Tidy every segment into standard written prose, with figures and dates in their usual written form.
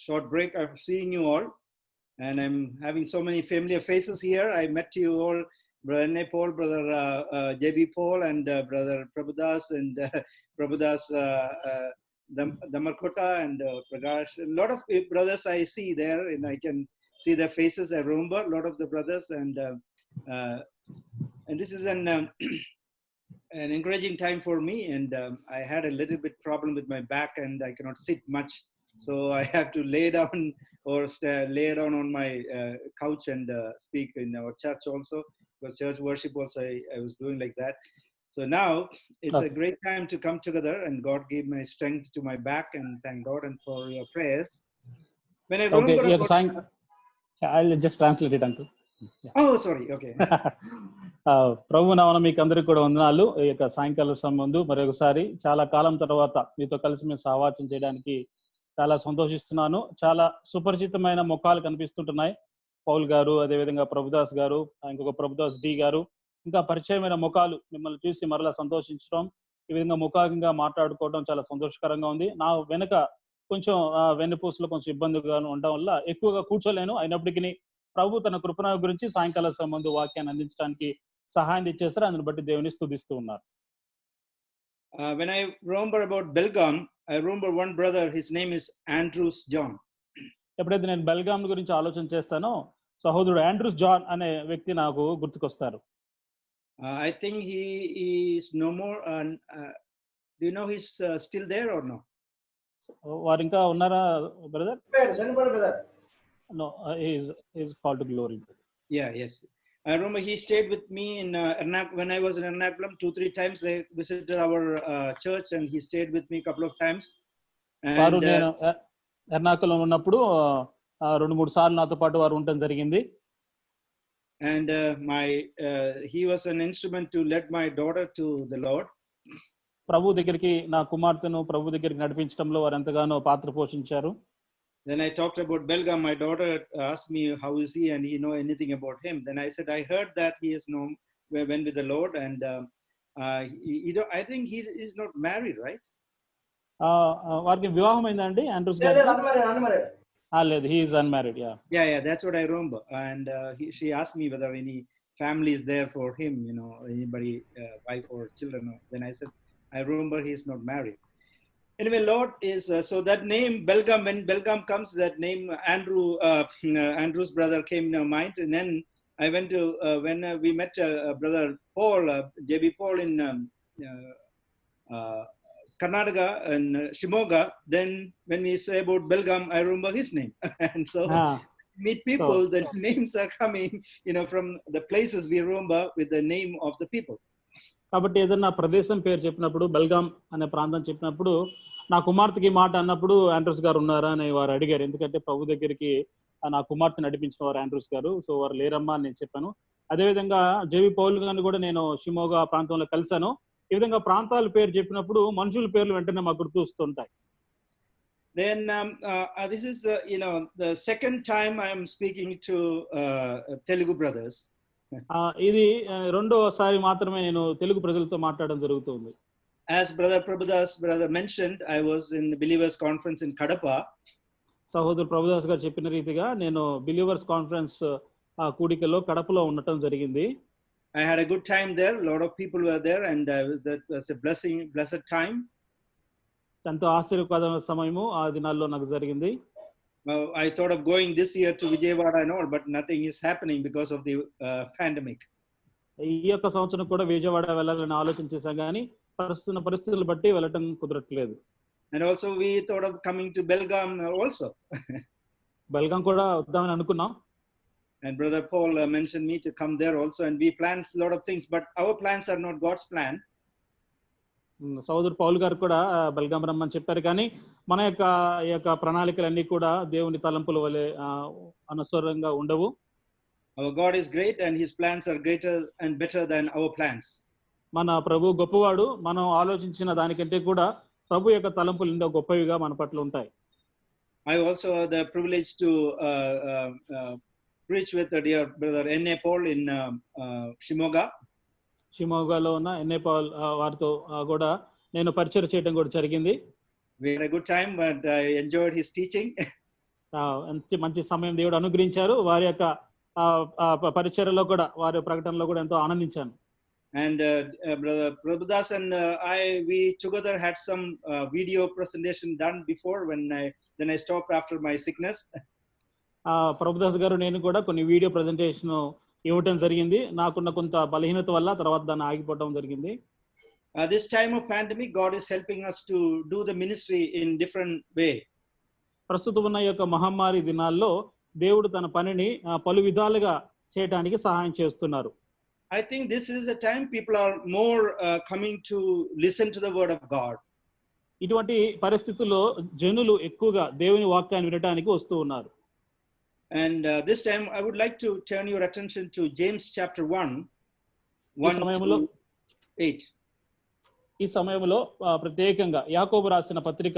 short break of seeing you all, and I'm having so many familiar faces here. I met you all, Brother N.A. Paul, Brother J.B. Paul, and Brother Prabhudas, and Prabhudas Damarkota, and Prakash. A lot of brothers I see there, and I can see their faces. I remember a lot of the brothers, and this is an encouraging time for me. And I had a little bit problem with my back, and I cannot sit much, so I have to lay down or lay down on my couch and speak in our church also, because church worship also I was doing like that. So now it's a great time to come together, and God gave my strength to my back, and thank God and for your prayers. When I remember I'll just translate it, uncle. Oh, sorry. Okay. ప్రభు నామమున మీకు అందరికీ కూడా వందనాలు. ఈ యొక్క సాయంకాల సంబంధు మరొకసారి చాలా కాలం తర్వాత మీతో కలిసి మేము సహవాసం చేయడానికి చాలా సంతోషిస్తున్నాను. చాలా సుపరిచితమైన ముఖాలు కనిపిస్తుంటున్నాయి. పౌల్ గారు, అదేవిధంగా ప్రభుదాస్ గారు, ఇంకొక ప్రభుదాస్ డి గారు, ఇంకా పరిచయమైన ముఖాలు మిమ్మల్ని చూసి మరలా సంతోషించడం, ఈ విధంగా ముఖాముఖిగా మాట్లాడుకోవడం చాలా సంతోషకరంగా ఉంది. నా వెనుక కొంచెం వెన్నుపూసలో కొంచెం ఇబ్బందిగా ఉండడం వల్ల ఎక్కువగా కూర్చోలేను. అయినప్పటికీ ప్రభు తన కృపణ గురించి సాయంకాల సంబంధ వాక్యాన్ని అందించడానికి సహాయం ఇచ్చేస్తారు. అందుని బట్టి దేవుని స్తుతిస్తూ ఉన్నారు. When I remember about Belgaum, I remember one brother, his name is Andrews John. ఎప్పుడైతే నేను బెల్గామ్ గురించి ఆలోచన చేస్తానో సహోదరుడు ఆండ్రూస్ జాన్ అనే వ్యక్తి నాకు గుర్తుకొస్తారు. I think he is no more. Do you know he's still there or no? వారు ఇంకా ఉన్నారా brother? No, he is called to glory. Yeah, yes. I remember he stayed with me in when I was in Ernakulam 2-3 times. They visited our church, and he stayed with me a couple of times. వారు నేను ఎర్నాకులం ఉన్నప్పుడు 2-3 సార్లు నాతో పాటు వారు ఉండడం జరిగింది. And he was an instrument to lead my daughter to the Lord. ప్రభు దగ్గరికి నా కుమార్తెను ప్రభు దగ్గరికి నడిపించడంలో వారు ఎంతగానో పాత్ర పోషించారు. Then I talked about Belgaum. My daughter asked me, how is he, and he know anything about him? Then I said, I heard that he is went with the Lord, and I think he is not married, right? వారికి వివాహం అయిందండి Andrews గారికి? లేదు, he is unmarried. Yeah, that's what I remember. And she asked me whether any family is there for him, anybody, wife or children. Then I said, I remember he is not married. Anyway, Lord is so that name Belgaum. When Belgaum comes, that name Andrew's brother came in our mind, and then I went to when we met brother Paul, J.B. Paul in Karnataka and Shimoga. Then when we say about Belgaum, I remember his name, and so meet people. The names are coming, from the places we remember with the name of the people. కాబట్టి ఏదన్నా ప్రదేశం పేరు చెప్పినప్పుడు బెల్గాం అనే ప్రాంతం చెప్పినప్పుడు నా కుమార్తెకి మాట అన్నప్పుడు ఆండ్రూస్ గారు ఉన్నారా అని వారు అడిగారు. ఎందుకంటే ప్రభు దగ్గరికి నా కుమార్తె నడిపించిన వారు ఆండ్రూస్ గారు. సో వారు లేరమ్మా అని నేను చెప్పాను. అదేవిధంగా జేవి పౌల్ గారిని కూడా నేను షిమోగా ప్రాంతంలో కలిశాను. ఈ విధంగా ప్రాంతాల పేరు చెప్పినప్పుడు మనుషుల పేర్లు వెంటనే మాకు గుర్తొస్తుంటాయి. Then this is the second time I am speaking to Telugu brothers. ఇది రెండోసారి మాత్రమే నేను తెలుగు ప్రజలతో మాట్లాడడం జరుగుతుంది. As brother Prabhudas mentioned, I was in the Believers Conference in Kadapa. సహోదరు ప్రభుదాస్ గారు చెప్పిన రీతిగా నేను బిలీవర్స్ కాన్ఫరెన్స్ కూడికలో కడపలో ఉండటం జరిగింది. I had a good time there. A lot of people were there, and that was a blessed time. ఎంతో ఆశీర్వాదమైన సమయము ఆ దినాల్లో నాకు జరిగింది. I thought of going this year to Vijayawada and all, but nothing is happening because of the pandemic. ఈ యొక్క సంవత్సరం కూడా విజయవాడ వెళ్ళాలని ఆలోచన చేశాం, కానీ పరిస్థితులు బట్టి వెళ్ళటం కుదరట్లేదు. And also we thought of coming to Belgaum also. Belgaum కూడా వద్దామని అనుకున్నాం. And brother Paul mentioned me to come there also, and we planned a lot of things, but our plans are not God's plan. సోదరు Paul గారు కూడా బెల్గాం రమ్మని చెప్పారు, కానీ మన యొక్క ప్రణాళికలన్నీ కూడా దేవుని తలంపుల వలె అనుసరంగా ఉండవు. Our God is great, and his plans are greater and better than our plans. మన ప్రభు గొప్పవాడు. మనం ఆలోచించిన దానికంటే కూడా ప్రభు యొక్క తలంపులు ఎన్నో గొప్పవిగా మన పట్ల ఉంటాయి. I also had the privilege to preach with the dear brother N.A. Paul in Shimoga. షిమోగాలో ఉన్న ఎన్ఏ పాల్ వారితో కూడా నేను పరిచయం చేయడం కూడా జరిగింది. We had a good time, but I enjoyed his teaching. మంచి సమయం దేవుడు అనుగ్రహించారు. వారి యొక్క పరిచర్యలో కూడా, వారి ప్రకటనలో కూడా ఎంతో ఆనందించాను. And Brother Prabhudas and we together had some video presentation done before then I stopped after my sickness. Prabhudas గారు నేను కూడా కొన్ని వీడియో ప్రెజెంటేషన్ ఇవ్వటం జరిగింది. నాకున్న కొంత బలహీనత వల్ల తర్వాత దాన్ని ఆగిపోవడం జరిగింది. This time of pandemic, God is helping us to do the ministry in different way. ప్రస్తుతం ఉన్న యొక్క మహమ్మారి దినాల్లో దేవుడు తన పనిని పలు విధాలుగా చేయడానికి సహాయం చేస్తున్నారు. I think this is the time people are more coming to listen to the word of God. ఇటువంటి పరిస్థితుల్లో జనులు ఎక్కువగా దేవుని వాక్యాన్ని వినడానికి వస్తూ ఉన్నారు. And this time I would like to turn your attention to James chapter 1:1-8. ఈ సమయంలో ప్రత్యేకంగా యాకోబు రాసిన పత్రిక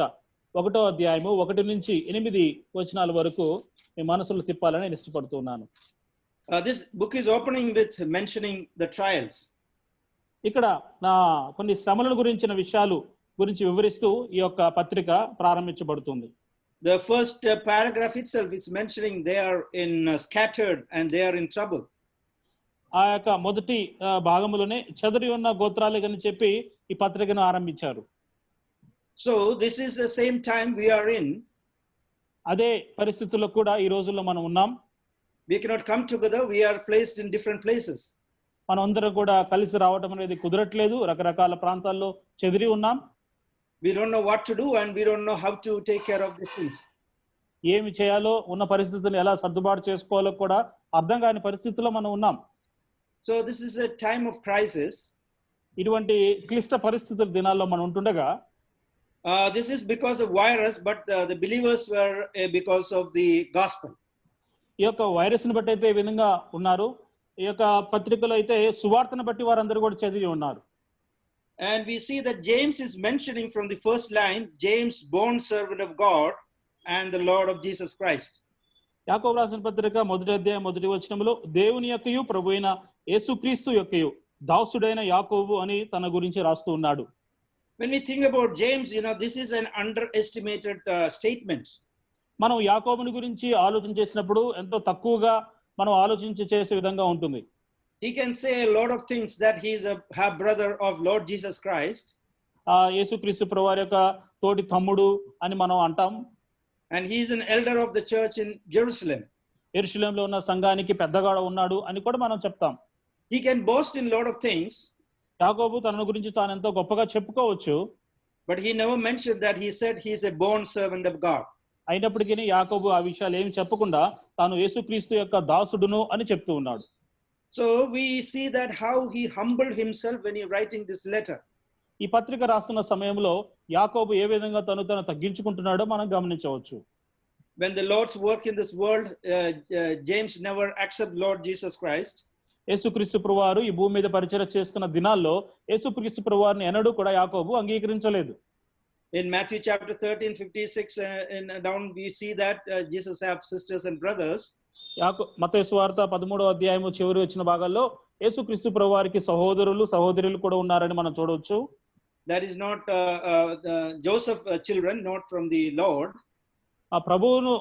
1వ అధ్యాయము 1 నుంచి 8 వచనాల వరకు మీ మనసులో తిప్పాలని నేను ఇష్టపడుతున్నాను. This book is opening with mentioning the trials. ఇక్కడ కొన్ని శ్రమల గురించిన విషయాలు గురించి వివరిస్తూ ఈ యొక్క పత్రిక ప్రారంభించబడుతుంది. The first paragraph itself is mentioning they are in scattered and they are in trouble. ఆ యొక్క మొదటి భాగంలోనే చెదరి ఉన్న గోత్రాలు అని చెప్పి ఈ పత్రికను ఆరంభించారు. So this is the same time we are in. అదే పరిస్థితుల్లో కూడా ఈ రోజుల్లో మనం ఉన్నాం. We cannot come together, we are placed in different places. మనం అందరం కూడా కలిసి రావడం అనేది కుదరట్లేదు. రకరకాల ప్రాంతాల్లో చెదిరి ఉన్నాం. We don't know what to do and we don't know how to take care of these things. ఏమి చేయాలో, ఉన్న పరిస్థితులను ఎలా సర్దుబాటు చేసుకోవాలో కూడా అర్థం కాని పరిస్థితుల్లో మనం ఉన్నాం. So this is a time of crisis. ఇటువంటి క్లిష్ట పరిస్థితుల దినాల్లో మనం ఉంటుండగా this is because of virus, but the believers were because of the gospel. ఈ యొక్క వైరస్ ని బట్టి అయితే ఈ విధంగా ఉన్నారు. ఈ యొక్క పత్రికలో అయితే సువార్తను బట్టి వారందరూ కూడా చదివి ఉన్నారు. And we see that James is mentioning from the first line, James, born servant of God and the Lord of Jesus Christ. యాకోబు రాసిన పత్రిక 1వ అధ్యాయం 1వ వచనంలో దేవుని యొక్కయు ప్రభువైన యేసుక్రీస్తు యొక్కయు దాసుడైన యాకోబు అని తన గురించి రాస్తూ ఉన్నాడు. When we think about James, this is an underestimated statement. మనం యాకోబుని గురించి ఆలోచన చేసినప్పుడు ఎంతో తక్కువగా మనం ఆలోచించి చేసే విధంగా ఉంటుంది. He can say a lot of things that he is a half brother of Lord Jesus Christ. యేసుక్రీస్తు ప్రభువారి యొక్క తోటి తమ్ముడు అని మనం అంటాం. And he is an elder of the church in Jerusalem. యెరూషలేములో ఉన్న సంఘానికి పెద్దగా ఉన్నాడు అని కూడా మనం చెప్తాం. He can boast in a lot of things. యాకోబు తన గురించి తాను ఎంతో గొప్పగా చెప్పుకోవచ్చు. But he never mentioned that he said he is a born servant of God. అయినప్పటికీ యాకోబు ఆ విషయాలు ఏమి చెప్పకుండా తాను యేసుక్రీస్తు యొక్క దాసుడును అని చెప్తూ ఉన్నాడు. So we see that how he humbled himself when he writing this letter. ఈ పత్రిక రాస్తున్న సమయంలో యాకోబు ఏ విధంగా తను తగ్గించుకుంటున్నాడో మనం గమనించవచ్చు. When the Lord's work in this world, James never accept Lord Jesus Christ. యేసుక్రీస్తు ప్రభువారు ఈ భూమి మీద పరిచర్య చేస్తున్న దినాల్లో యేసుక్రీస్తు ప్రభువారిని ఎన్నడూ కూడా యాకోబు అంగీకరించలేదు. In Matthew chapter 13:56 and down we see that Jesus have sisters and brothers. మత్తయి సువార్త 13వ అధ్యాయము చివరి వచ్చిన భాగాల్లో యేసుక్రీస్తు ప్రభువారికి సహోదరులు సహోదరులు కూడా ఉన్నారని మనం చూడవచ్చు. That is not Joseph children, not from the Lord. ఆ ప్రభువును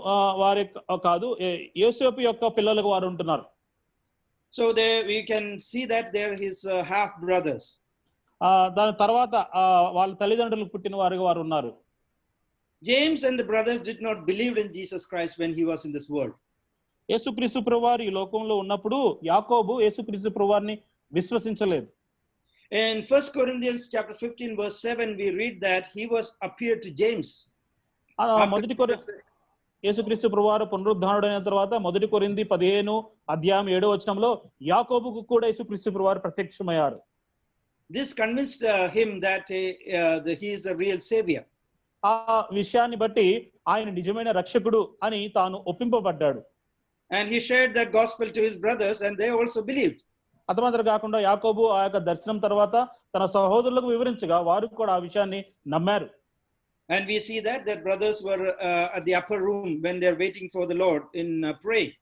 వారి కాదు, యోసేపు యొక్క పిల్లలకు వారు ఉంటున్నారు. So there we can see that they're his half brothers. దాని తర్వాత వాళ్ళ తల్లిదండ్రులకు పుట్టిన వారుగా వారు ఉన్నారు. James and the brothers did not believe in Jesus Christ when he was in this world. యేసుక్రీస్తు ప్రభువారు ఈ లోకంలో ఉన్నప్పుడు యాకోబు యేసుక్రీస్తు ప్రభువారిని విశ్వసించలేదు. In 1 Corinthians chapter 15 verse 7 we read that he was appeared to James. యేసుక్రీస్తు ప్రభువారు పునరుద్ధానుడైన తర్వాత 1 కొరింథీ 15 అధ్యాయం 7వ వచనంలో యాకోబుకు కూడా యేసుక్రీస్తు ప్రభువారు ప్రత్యక్షమయ్యారు. This convinced him that he is a real savior. ఆ విషయాన్ని బట్టి ఆయన నిజమైన రక్షకుడు అని తాను ఒప్పింపబడ్డాడు. And he shared that gospel to his brothers and they also believed. అతమాత్రం కాకుండా యాకోబు ఆ యొక్క దర్శనం తర్వాత తన సహోదరులకు వివరించగా వారు కూడా ఆ విషయాన్ని నమ్మారు. And we see that their brothers were at the upper room when they are waiting for the Lord in praying.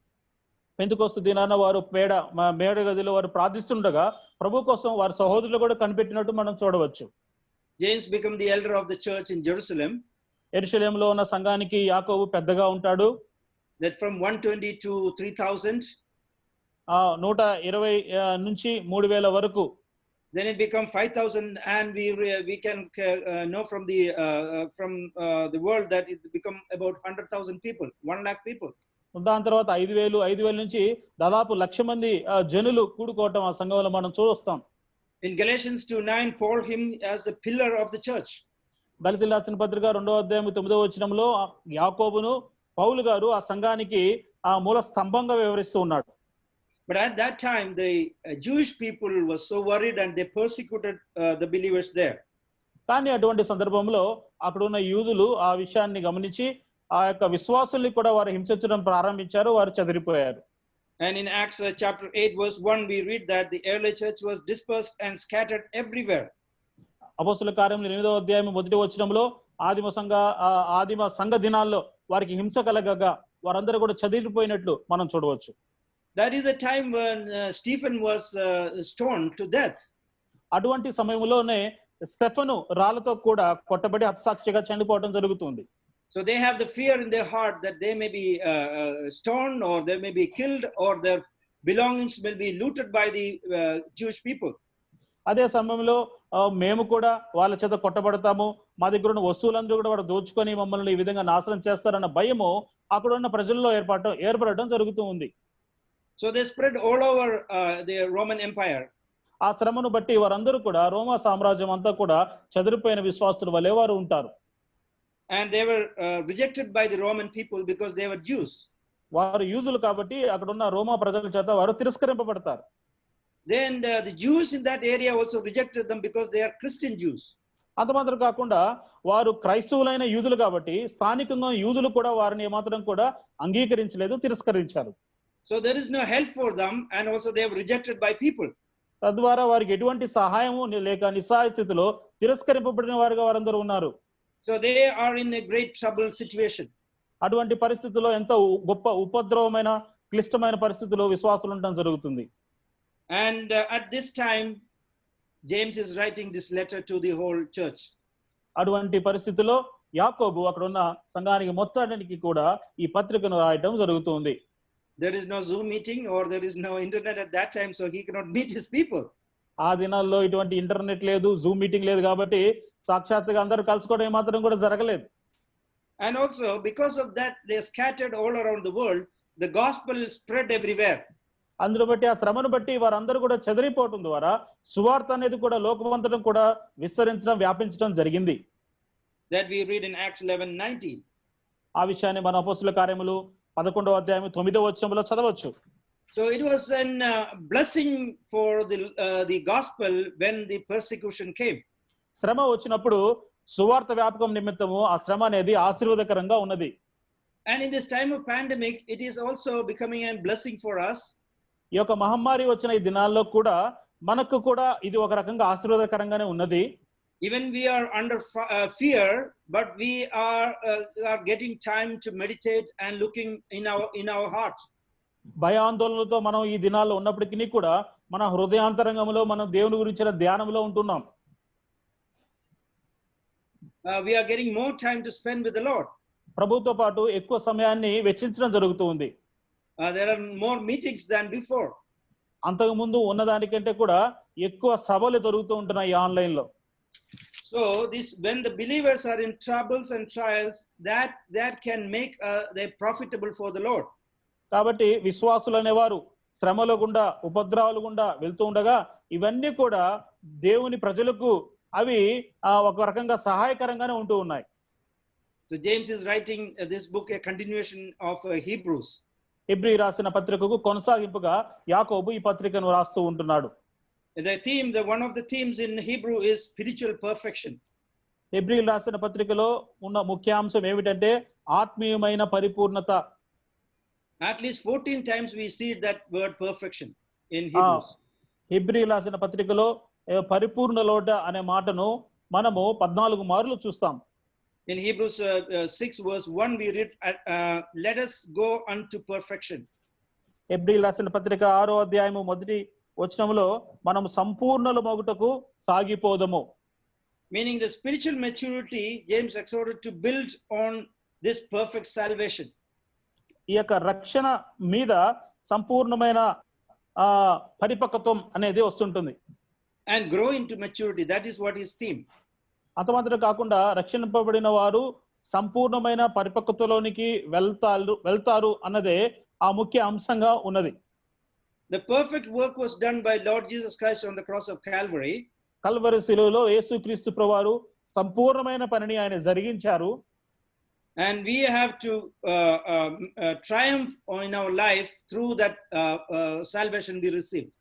Pentecost దినాన వారు మేడ గదిలో వారు ప్రార్థిస్తుండగా ప్రభు కోసం వారి సహోదరులు కూడా కనిపెట్టినట్టు మనం చూడవచ్చు. James became the elder of the church in Jerusalem. యెరూషలేములో ఉన్న సంఘానికి యాకోబు పెద్దగా ఉంటాడు. That from 120 to 3000. 120 నుంచి 3000 వరకు. Then it become 5000, and we can know from the world that it become about 100,000 people, 1 lakh people. దాని తర్వాత 5000 నుంచి దాదాపు 1,00,000 మంది జనులు కూడుకోవటం ఆ సంఘంలో మనం చూస్తాం. In Galatians 2:9, Paul him as the pillar of the church. గలతీయులకు రాసిన పత్రిక 2వ అధ్యాయం 9వ వచనంలో యాకోబును పౌలు గారు ఆ సంఘానికి ఆ మూల స్తంభంగా వివరిస్తూ ఉన్నాడు. But at that time the Jewish people was so worried and they persecuted the believers there. కానీ అటువంటి సందర్భంలో అక్కడ ఉన్న యూదులు ఆ విషయాన్ని గమనించి ఆ యొక్క విశ్వాసుల్ని కూడా వారు హింసించడం ప్రారంభించారు, వారు చెదిరిపోయారు. And in Acts chapter 8 verse 1 we read that the early church was dispersed and scattered everywhere. అపొస్తలుల కార్యములు 8వ అధ్యాయం 1వ వచనంలో ఆదిమ సంఘ దినాల్లో వారికి హింస కలగగా వారందరూ కూడా చెదిరిపోయినట్లు మనం చూడవచ్చు. That is the time when Stephen was stoned to death. అటువంటి సమయంలోనే స్టెఫను రాళ్లతో కూడా కొట్టబడి హతసాక్షిగా చనిపోవడం జరుగుతుంది. So they have the fear in their heart that they may be stoned or they may be killed or their belongings will be looted by the Jewish people. అదే సమయంలో మేము కూడా వాళ్ళ చేత కొట్టబడతాము, మా దగ్గర ఉన్న వస్తువులందరూ కూడా వాడు దోచుకొని మమ్మల్ని ఈ విధంగా నాశనం చేస్తారన్న భయము అక్కడ ఉన్న ప్రజల్లో ఏర్పడటం జరుగుతూ ఉంది. So they spread all over the Roman Empire. ఆ శ్రమను బట్టి వారందరూ కూడా రోమా సామ్రాజ్యం అంతా కూడా చెదిరిపోయిన విశ్వాసుల వలె వారు ఉంటారు. And they were rejected by the Roman people because they were Jews. వారు యూదులు కాబట్టి అక్కడ ఉన్న రోమా ప్రజల చేత వారు తిరస్కరింపబడతారు. Then the Jews in that area also rejected them because they are Christian Jews. అంతమాత్రం కాకుండా వారు క్రైస్తవులైన యూదులు కాబట్టి స్థానికంగా యూదులు కూడా వారిని ఏమాత్రం కూడా అంగీకరించలేదు, తిరస్కరించారు. So there is no help for them, and also they were rejected by people. తద్వారా వారికి ఎటువంటి సహాయము లేక నిస్సహాయ స్థితిలో తిరస్కరింపబడిన వారుగా వారందరూ ఉన్నారు. So they are in a great trouble situation. అటువంటి పరిస్థితుల్లో ఎంతో గొప్ప ఉపద్రవమైన క్లిష్టమైన పరిస్థితుల్లో విశ్వాసులు ఉండడం జరుగుతుంది. And at this time James is writing this letter to the whole church. అటువంటి పరిస్థితుల్లో యాకోబు అక్కడ ఉన్న సంఘానికి మొత్తానికి కూడా ఈ పత్రికను రాయడం జరుగుతుంది. There is no Zoom meeting or there is no internet at that time, so he cannot meet his people. ఆ దినాల్లో ఇటువంటి ఇంటర్నెట్ లేదు, జూమ్ మీటింగ్ లేదు కాబట్టి సాక్షాత్తుగా అందరూ కలుసుకోవడం మాత్రం కూడా జరగలేదు. And also because of that they scattered all around the world. The gospel spread everywhere. అందును బట్టి ఆ శ్రమను బట్టి వారందరూ కూడా చెదిరిపోవడం ద్వారా సువార్త అనేది కూడా లోకమంతటం కూడా విస్తరించడం, వ్యాపించడం జరిగింది. That we read in Acts 11:19. ఆ విషయాన్ని మన అపొస్తలుల కార్యములు 11వ అధ్యాయం 9వ వచనంలో చదవచ్చు. So it was a blessing for the gospel when the persecution came. శ్రమ వచ్చినప్పుడు సువార్త వ్యాపకం నిమిత్తము ఆ శ్రమ అనేది ఆశీర్వాదకరంగా ఉన్నది. And in this time of pandemic it is also becoming a blessing for us. ఈ యొక్క మహమ్మారి వచ్చిన ఈ దినాల్లో కూడా మనకు కూడా ఇది ఒక రకంగా ఆశీర్వాదకరంగానే ఉన్నది. Even we are under fear, but we are getting time to meditate and looking in our heart. భయాందోళనలతో మనం ఈ దినాల్లో ఉన్నప్పటికీ కూడా మన హృదయాంతరంగంలో మనం దేవుని గురించిన ధ్యానంలో ఉంటున్నాం. We are getting more time to spend with the Lord. ప్రభుతో పాటు ఎక్కువ సమయాన్ని వెచ్చించడం జరుగుతుంది. There are more meetings than before. అంతకు ముందు ఉన్నదానికంటే కూడా ఎక్కువ సభలు జరుగుతూ ఉంటున్నాయి ఆన్లైన్ లో. So when the believers are in troubles and trials, that can make they profitable for the Lord. కాబట్టి విశ్వాసులు అనేవారు శ్రమల గుండా, ఉపద్రవాల గుండా వెళ్తూ ఉండగా ఇవన్నీ కూడా దేవుని ప్రజలకు అవి ఒక రకంగా సహాయకరంగానే ఉంటూ ఉన్నాయి. So James is writing this book a continuation of Hebrews. Hebrew రాసిన పత్రికకు కొనసాగింపుగా యాకోబు ఈ పత్రికను రాస్తూ ఉంటున్నాడు. One of the themes in Hebrew is spiritual perfection. Hebrew రాసిన పత్రికలో ఉన్న ముఖ్యాంశం ఏమిటంటే ఆత్మీయమైన పరిపూర్ణత. At least 14 times we see that word perfection in Hebrews. Hebrew రాసిన పత్రికలో పరిపూర్ణలోట అనే మాటను మనము 14 మార్లు చూస్తాం. In Hebrews 6 verse 1 we read, let us go unto perfection. Hebrew రాసిన పత్రిక 6వ అధ్యాయము 1వ వచనంలో మనం సంపూర్ణుల మగుటకు సాగిపోదము. Meaning the spiritual maturity, James exhorted to build on this perfect salvation. ఈ యొక్క రక్షణ మీద సంపూర్ణమైన పరిపక్వత్వం అనేది వస్తుంటుంది. And grow into maturity. That is what his theme. అంతమాత్రం కాకుండా రక్షింపబడిన వారు సంపూర్ణమైన పరిపక్వతలోనికి వెళ్తారు అన్నదే ఆ ముఖ్య అంశంగా ఉన్నది. The perfect work was done by Lord Jesus Christ on the cross of Calvary. Calvary శిలువలో యేసుక్రీస్తు ప్రభువారు సంపూర్ణమైన పనిని ఆయన జరిగించారు. And we have to triumph in our life through that salvation we received.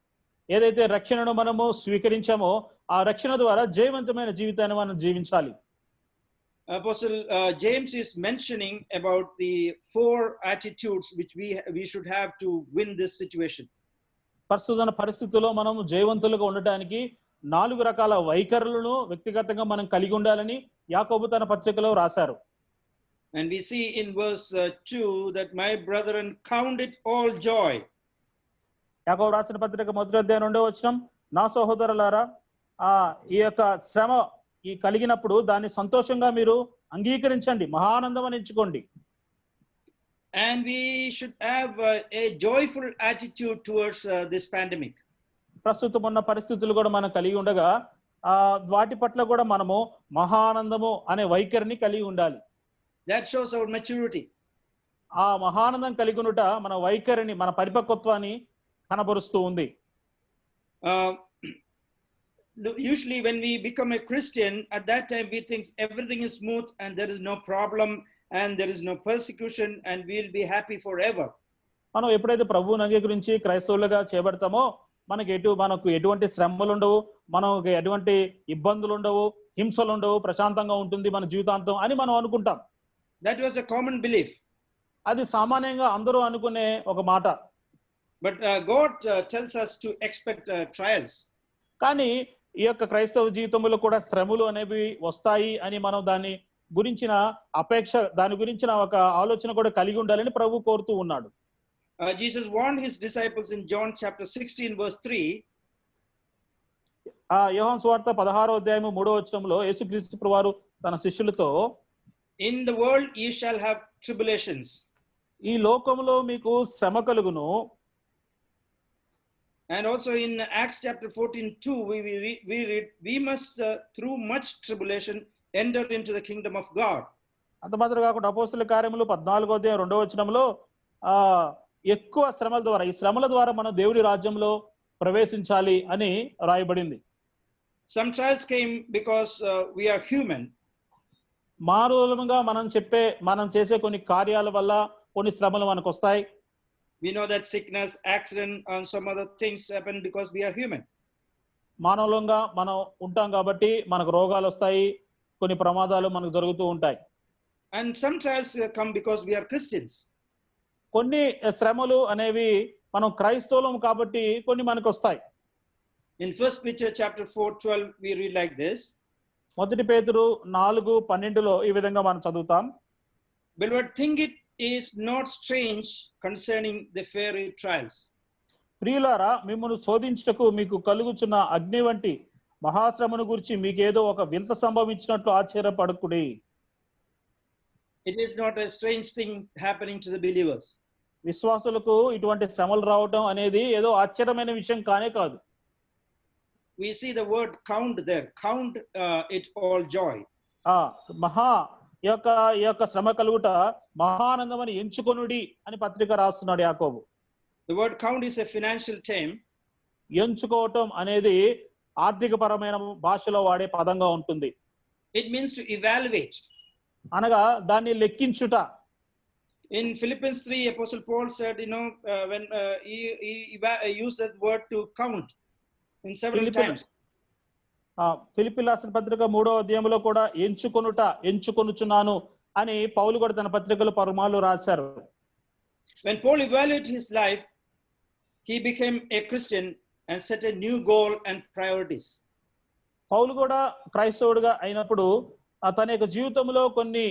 ఏదైతే రక్షణను మనము స్వీకరించామో ఆ రక్షణ ద్వారా జయవంతమైన జీవితాన్ని మనం జీవించాలి. Apostle James is mentioning about the 4 attitudes which we should have to win this situation. ప్రస్తుత పరిస్థితుల్లో మనం జయవంతులుగా ఉండటానికి 4 రకాల వైఖరులను వ్యక్తిగతంగా మనం కలిగి ఉండాలని యాకోబు తన పత్రికలో రాశారు. And we see in verse 2 that my brethren count it all joy. యాకోబు రాసిన పత్రిక 1వ అధ్యాయం 2వ వచనం, నా సహోదరులారా ఈ యొక్క శ్రమ ఈ కలిగినప్పుడు దాన్ని సంతోషంగా మీరు అంగీకరించండి, మహానందం అని ఎంచుకోండి. And we should have a joyful attitude towards this pandemic. ప్రస్తుతం ఉన్న పరిస్థితులు కూడా మనం కలిగి ఉండగా వాటి పట్ల కూడా మనము మహానందము అనే వైఖరిని కలిగి ఉండాలి. That shows our maturity. ఆ మహానందం కలిగి ఉండుట మన వైఖరిని, మన పరిపక్వత్వాన్ని కనబరుస్తూ ఉంది. Usually when we become a Christian, at that time we think everything is smooth and there is no problem and there is no persecution and we will be happy forever. మనం ఎప్పుడైతే ప్రభువుని అంగీకరించి క్రైస్తవులుగా చేయబడతామో మనకు ఎటువంటి శ్రమలు ఉండవు, మనకు ఎటువంటి ఇబ్బందులు ఉండవు, హింసలు ఉండవు, ప్రశాంతంగా ఉంటుంది మన జీవితాంతం అని మనం అనుకుంటాం. That was a common belief. అది సామాన్యంగా అందరూ అనుకునే ఒక మాట. But God tells us to expect trials. కానీ ఈ యొక్క క్రైస్తవ జీవితంలో కూడా శ్రమలు అనేవి వస్తాయి అని మనం దాని గురించిన అపేక్ష, దాని గురించిన ఒక ఆలోచన కూడా కలిగి ఉండాలని ప్రభు కోరుతూ ఉన్నాడు. Jesus warned his disciples in John chapter 16 verse 3. యోహాను సువార్త 16వ అధ్యాయం 3వ వచనంలో యేసుక్రీస్తు ప్రభువారు తన శిష్యులతో, in the world ye shall have tribulations. ఈ లోకములో మీకు శ్రమ కలుగును. And also in Acts chapter 14:2 we read we must through much tribulation enter into the kingdom of God. అంత మాత్రం కాకుండా అపోస్తలుల కార్యములు 14వ అధ్యాయం 2వ వచనంలో ఎక్కువ శ్రమల ద్వారా, ఈ శ్రమల ద్వారా మనం దేవుడి రాజ్యంలో ప్రవేశించాలి అని రాయబడింది. Some trials came because we are human. మానవులుగా మనం చేసే కొన్ని కార్యాల వల్ల కొన్ని శ్రమలు మనకు వస్తాయి. We know that sickness, accident and some other things happen because we are human. మానవులుగా మనం ఉంటాం కాబట్టి మనకు రోగాలు వస్తాయి, కొన్ని ప్రమాదాలు మనకు జరుగుతూ ఉంటాయి. And some trials come because we are Christians. కొన్ని శ్రమలు అనేవి మనం క్రైస్తవులం కాబట్టి కొన్ని మనకు వస్తాయి. In 1 Peter chapter 4:12 we read like this. 1 పేతురు 4:12లో ఈ విధంగా మనం చదువుతాం. Beloved, think it is not strange concerning the fiery trials. ప్రియులారా, మిమ్మును శోధించుటకు మీకు కలుగుచున్న అగ్ని వంటి మహాశ్రమను గురించి మీకేదో ఒక వింత సంభవించినట్లు ఆశ్చర్యపడకుడి. It is not a strange thing happening to the believers. విశ్వాసులకు ఇటువంటి శ్రమలు రావడం అనేది ఏదో ఆశ్చర్యమైన విషయం కానే కాదు. We see the word count there. Count it all joy. ఈ యొక్క శ్రమ కలుగుట మహానందమని ఎంచుకొనుడి అని పత్రిక రాస్తున్నాడు యాకోబు. The word count is a financial term. ఎంచుకోవటం అనేది ఆర్థిక పరమైన భాషలో వాడే పదంగా ఉంటుంది. It means to evaluate. అనగా దాన్ని లెక్కించుట. In Philippians 3, Apostle Paul said, when he used that word to count in several times. Philippi రాసిన పత్రిక 3వ అధ్యాయంలో కూడా ఎంచుకొనుచున్నాను అని పౌలు కూడా తన పత్రికలో పలుమార్లు రాశారు. When Paul evaluated his life, he became a Christian and set a new goal and priorities. పౌలు కూడా క్రైస్తవుడిగా అయినప్పుడు తన యొక్క జీవితంలో కొన్ని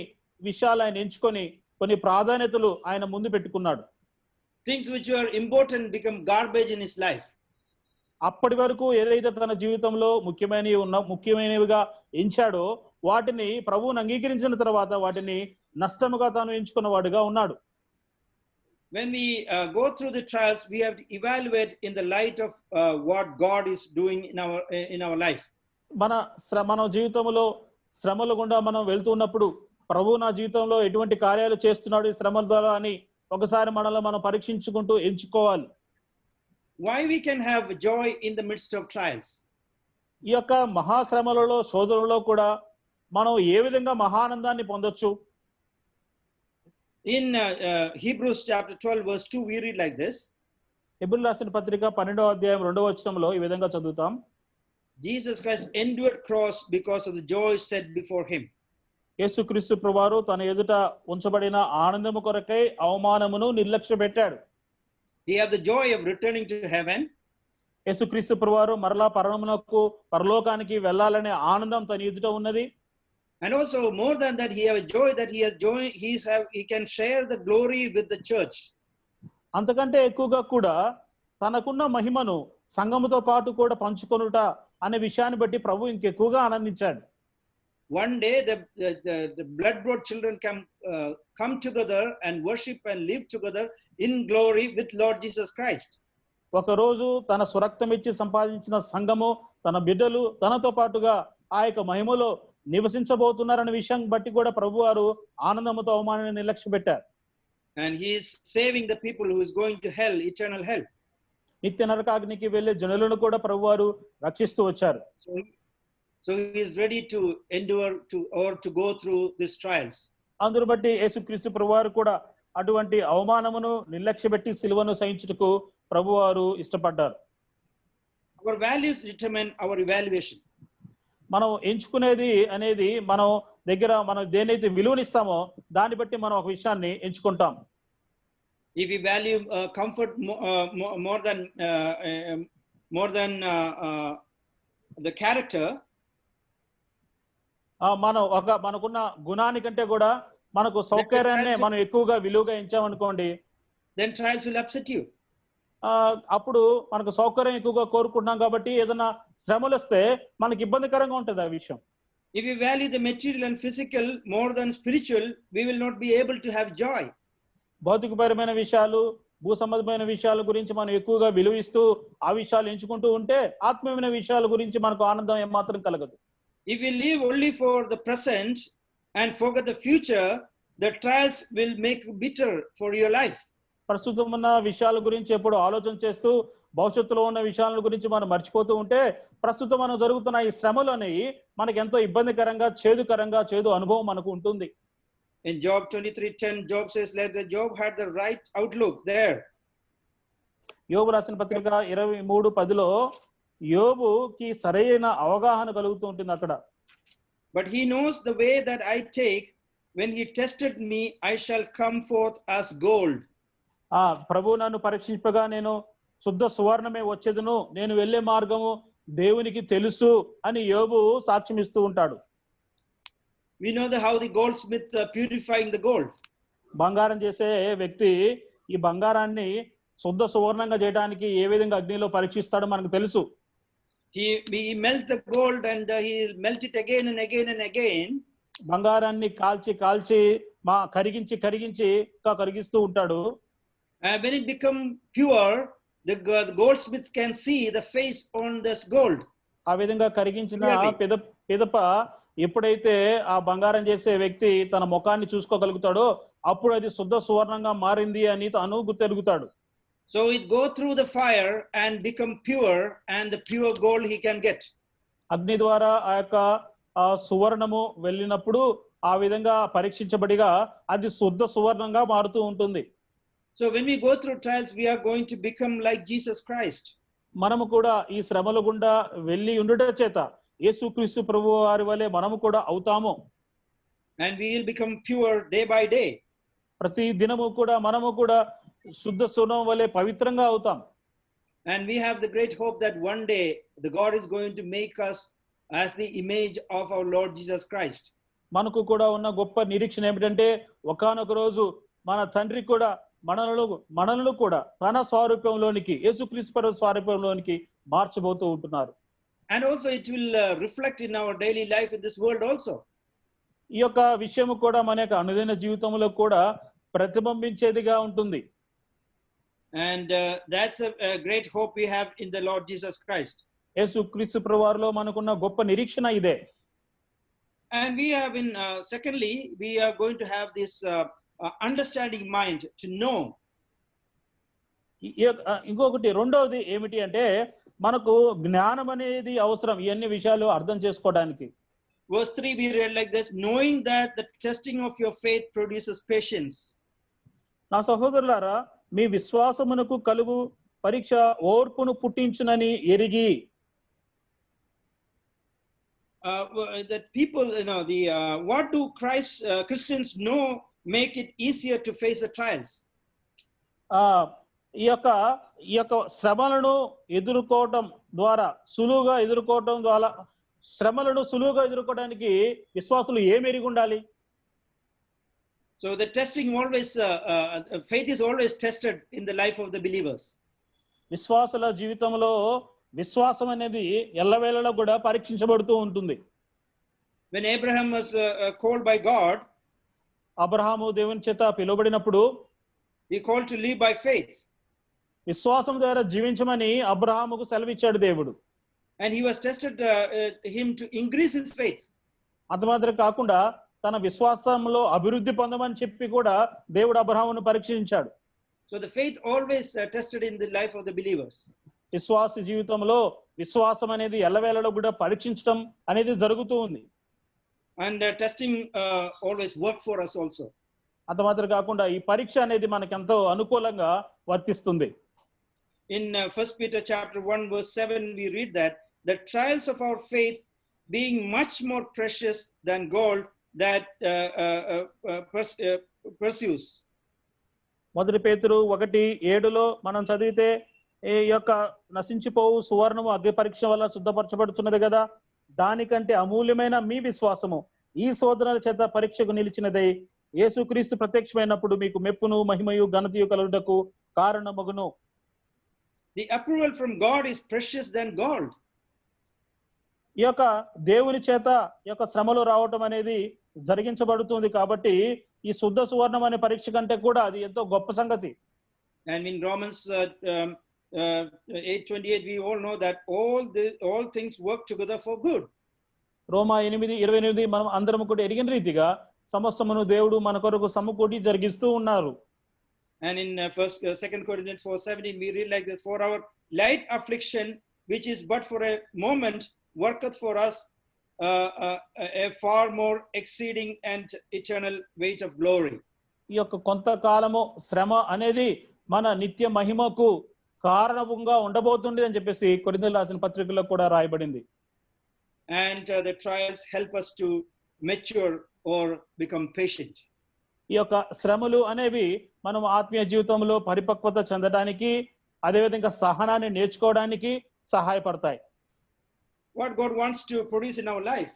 విషయాలు ఆయన ఎంచుకొని కొన్ని ప్రాధాన్యతలు ఆయన ముందు పెట్టుకున్నాడు. Things which were important become garbage in his life. అప్పటి వరకు ఏదైతే తన జీవితంలో ముఖ్యమైనవిగా ఎంచాడో వాటిని ప్రభువుని అంగీకరించిన తర్వాత వాటిని నష్టముగా తాను ఎంచుకున్నవాడుగా ఉన్నాడు. When we go through the trials, we have to evaluate in the light of what God is doing in our life. మన జీవితంలో శ్రమల గుండా మనం వెళ్తున్నప్పుడు ప్రభు నా జీవితంలో ఎటువంటి కార్యాలు చేస్తున్నాడు ఈ శ్రమల ద్వారా అని ఒకసారి మనల్ని మనం పరీక్షించుకుంటూ ఎంచుకోవాలి. Why we can have joy in the midst of trials? ఈ యొక్క మహాశ్రమలలో శోధనలో కూడా మనం ఏ విధంగా మహానందాన్ని పొందొచ్చు? In Hebrews chapter 12 verse 2 we read like this. హెబ్రీయులకు రాసిన పత్రిక 12వ అధ్యాయం 2వ వచనంలో ఈ విధంగా చదువుతాం. Jesus Christ endured cross because of the joy set before him. యేసుక్రీస్తు ప్రభువారు తన ఎదుట ఉంచబడిన ఆనందము కొరకై అవమానమును నిర్లక్ష్యపెట్టాడు. He had the joy of returning to heaven. యేసుక్రీస్తు ప్రభువారు మరలా పరలోకానికి వెళ్ళాలనే ఆనందం తన ఎదుట ఉన్నది. And also more than that, he have a joy that he can share the glory with the church. అంతకంటే ఎక్కువగా కూడా తనకున్న మహిమను సంఘముతో పాటు కూడా పంచుకొనుట అనే విషయాన్ని బట్టి ప్రభు ఇంకెక్కువగా ఆనందించాడు. One day the blood-brought children come together and worship and live together in glory with Lord Jesus Christ. ఒక రోజు తన స్వరక్తం ఇచ్చి సంపాదించిన సంఘము తన బిడ్డలు తనతో పాటుగా ఆ యొక్క మహిమలో నివసించబోతున్నారనే విషయం బట్టి కూడా ప్రభువారు ఆనందముతో అవమానాన్ని నిర్లక్ష్యపెట్టారు. And he is saving the people who is going to hell, eternal hell. నిత్య నరకాగ్నికి వెళ్ళే జనులను కూడా ప్రభువారు రక్షిస్తూ వచ్చారు. So he is ready to endure to go through these trials. అందును బట్టి యేసుక్రీస్తు ప్రభువారు కూడా అటువంటి అవమానమును నిర్లక్ష్యపెట్టి సిలువను సహించుటకు ప్రభువారు ఇష్టపడ్డారు. Our values determine our evaluation. మనం ఎంచుకునేది అనేది మనం దేనైతే విలువనిస్తామో దాన్ని బట్టి మనం ఒక విషయాన్ని ఎంచుకుంటాం. If we value comfort more than the character, మనకున్న గుణానికంటే కూడా మనకు సౌకర్యాన్ని మనం ఎక్కువగా విలువగా ఎంచామనుకోండి, then trials will upset you. అప్పుడు మనకు సౌకర్యం ఎక్కువగా కోరుకుంటున్నాం కాబట్టి ఏదైనా శ్రమలు వస్తే మనకి ఇబ్బందికరంగా ఉంటుంది ఆ విషయం. If we value the material and physical more than spiritual, we will not be able to have joy. భౌతికపరమైన విషయాలు భూ సంబంధమైన విషయాల గురించి మనం ఎక్కువగా విలువిస్తూ ఆ విషయాలు ఎంచుకుంటూ ఉంటే ఆత్మీయమైన విషయాల గురించి మనకు ఆనందం ఏమాత్రం కలగదు. If we live only for the present and forget the future, the trials will make bitter for your life. ప్రస్తుతం ఉన్న విషయాల గురించి ఎప్పుడు ఆలోచన చేస్తూ భవిష్యత్తులో ఉన్న విషయాల గురించి మనం మర్చిపోతూ ఉంటే ప్రస్తుతం మనం జరుగుతున్న ఈ శ్రమలు అనేవి మనకి ఎంతో ఇబ్బందికరంగా చేదు అనుభవం మనకు ఉంటుంది. In Job 23:10, Job says that Job had the right outlook there. యోబు రాసిన పత్రిక 23:10లో యోబుకి సరైన అవగాహన కలుగుతూ ఉంటుంది అక్కడ. But he knows the way that I take, when he tested me, I shall come forth as gold. ప్రభు నన్ను పరీక్షింపగా నేను శుద్ధ సువర్ణమే వచ్చేదును, నేను వెళ్ళే మార్గము దేవునికి తెలుసు అని యోబు సాక్ష్యం ఇస్తూ ఉంటాడు. We know how the goldsmith purifying the gold. బంగారం చేసే వ్యక్తి ఈ బంగారాన్ని శుద్ధ సువర్ణంగా చేయడానికి ఏ విధంగా అగ్నిలో పరీక్షిస్తాడో మనకు తెలుసు. He melt the gold and he melt it again and again and again. బంగారాన్ని కాల్చి కరిగిస్తూ ఉంటాడు. When it become pure, the goldsmiths can see the face on this gold. ఆ విధంగా కరిగించిన పిదప ఎప్పుడైతే ఆ బంగారం చేసే వ్యక్తి తన ముఖాన్ని చూసుకోగలుగుతాడో అప్పుడు అది శుద్ధ సువర్ణంగా మారింది అని తాను గుర్తెరుగుతాడు. So it go through the fire and become pure, and the pure gold he can get. అగ్ని ద్వారా ఆ యొక్క సువర్ణము వెళ్ళినప్పుడు ఆ విధంగా పరీక్షించబడిగా అది శుద్ధ సువర్ణంగా మారుతూ ఉంటుంది. So when we go through trials, we are going to become like Jesus Christ. మనము కూడా ఈ శ్రమల గుండా వెళ్ళి ఉండుట చేత యేసుక్రీస్తు ప్రభువు వారి వలె మనము కూడా అవుతాము. And we will become pure day by day. ప్రతి దినము కూడా మనము కూడా శుద్ధ సువర్ణం వలె పవిత్రంగా అవుతాం. And we have the great hope that one day the God is going to make us as the image of our Lord Jesus Christ. మనకు కూడా ఉన్న గొప్ప నిరీక్షణ ఏమిటంటే ఒకానొక రోజు మన తండ్రి కూడా మనలను కూడా తన స్వరూపంలోనికి యేసుక్రీస్తు స్వరూపంలోనికి మార్చబోతూ ఉంటున్నారు. And also it will reflect in our daily life in this world also. ఈ యొక్క విషయము కూడా మన యొక్క అనుదిన జీవితంలో కూడా ప్రతిబింబించేదిగా ఉంటుంది. And that's a great hope we have in the Lord Jesus Christ. యేసుక్రీస్తు ప్రభువారిలో మనకున్న గొప్ప నిరీక్షణ ఇదే. And we have in secondly we are going to have this understanding mind to know. ఇంకొకటి రెండవది ఏమిటి అంటే మనకు జ్ఞానం అనేది అవసరం ఈ అన్ని విషయాలు అర్థం చేసుకోవడానికి. Verse 3 we read like this, knowing that the testing of your faith produces patience. నా సహోదరులారా, మీ విశ్వాసమునకు కలుగు పరీక్ష ఓర్పును పుట్టించునని ఎరిగి. That people, what do Christians know make it easier to face the trials? ఈ యొక్క శ్రమలను ఎదుర్కోవటం ద్వారా శ్రమలను సులువుగా ఎదుర్కోవడానికి విశ్వాసులు ఏం ఎరిగి ఉండాలి? So the testing always, faith is always tested in the life of the believers. విశ్వాసుల జీవితంలో విశ్వాసం అనేది ఎల్లవేళలా కూడా పరీక్షించబడుతూ ఉంటుంది. When Abraham was called by God, Abraham దేవుని చేత పిలువబడినప్పుడు he called to live by faith. విశ్వాసం ద్వారా జీవించమని అబ్రహాముకు సెలవిచ్చాడు దేవుడు. And he was tested him to increase his faith. అంత మాత్రం కాకుండా తన విశ్వాసంలో అభివృద్ధి పొందమని చెప్పి కూడా దేవుడు అబ్రహామును పరీక్షించాడు. So the faith always tested in the life of the believers. విశ్వాస జీవితంలో విశ్వాసం అనేది ఎల్లవేళలో కూడా పరీక్షించడం అనేది జరుగుతూ ఉంది. And testing always work for us also. అంత మాత్రం కాకుండా ఈ పరీక్ష అనేది మనకు ఎంతో అనుకూలంగా వర్తిస్తుంది. In 1 Peter chapter 1 verse 7 we read that the trials of our faith being much more precious than gold that pursues. మొదటి పేతురు 1:7 మనం చదివితే ఈ యొక్క నశించిపోవు సువర్ణము అగ్ని పరీక్ష వల్ల శుద్ధపరచబడుతున్నది కదా, దానికంటే అమూల్యమైన మీ విశ్వాసము ఈ శోధనల చేత పరీక్షకు నిలిచినదై యేసుక్రీస్తు ప్రత్యక్షమైనప్పుడు మీకు మెప్పును మహిమయు ఘనతయు కలుగుటకు కారణమగును. The approval from God is precious than gold. ఈ యొక్క దేవుని చేత ఈ యొక్క శ్రమలు రావటం అనేది జరిగించబడుతుంది కాబట్టి ఈ శుద్ధ సువర్ణం అనే పరీక్ష కంటే కూడా అది ఎంతో గొప్ప సంగతి. And in Romans 8:28 we all know that all things work together for good. రోమా 8:28 మనం అందరం కూడా ఎరిగిన రీతిగా సమస్తమును దేవుడు మన కొరకు సమకూడి జరిగిస్తూ ఉన్నారు. And in 2 Corinthians 4:17 we read like this, for our light affliction which is but for a moment worketh for us a far more exceeding and eternal weight of glory. ఈ యొక్క కొంతకాలము శ్రమ అనేది మన నిత్య మహిమకు కారణంగా ఉండబోతుంది అని చెప్పేసి కొరింథీయులకు రాసిన పత్రికలో కూడా రాయబడింది. And the trials help us to mature or become patient. ఈ యొక్క శ్రమలు అనేవి మనం ఆత్మీయ జీవితంలో పరిపక్వత చెందడానికి అదేవిధంగా సహనాన్ని నేర్చుకోవడానికి సహాయపడతాయి. What God wants to produce in our life.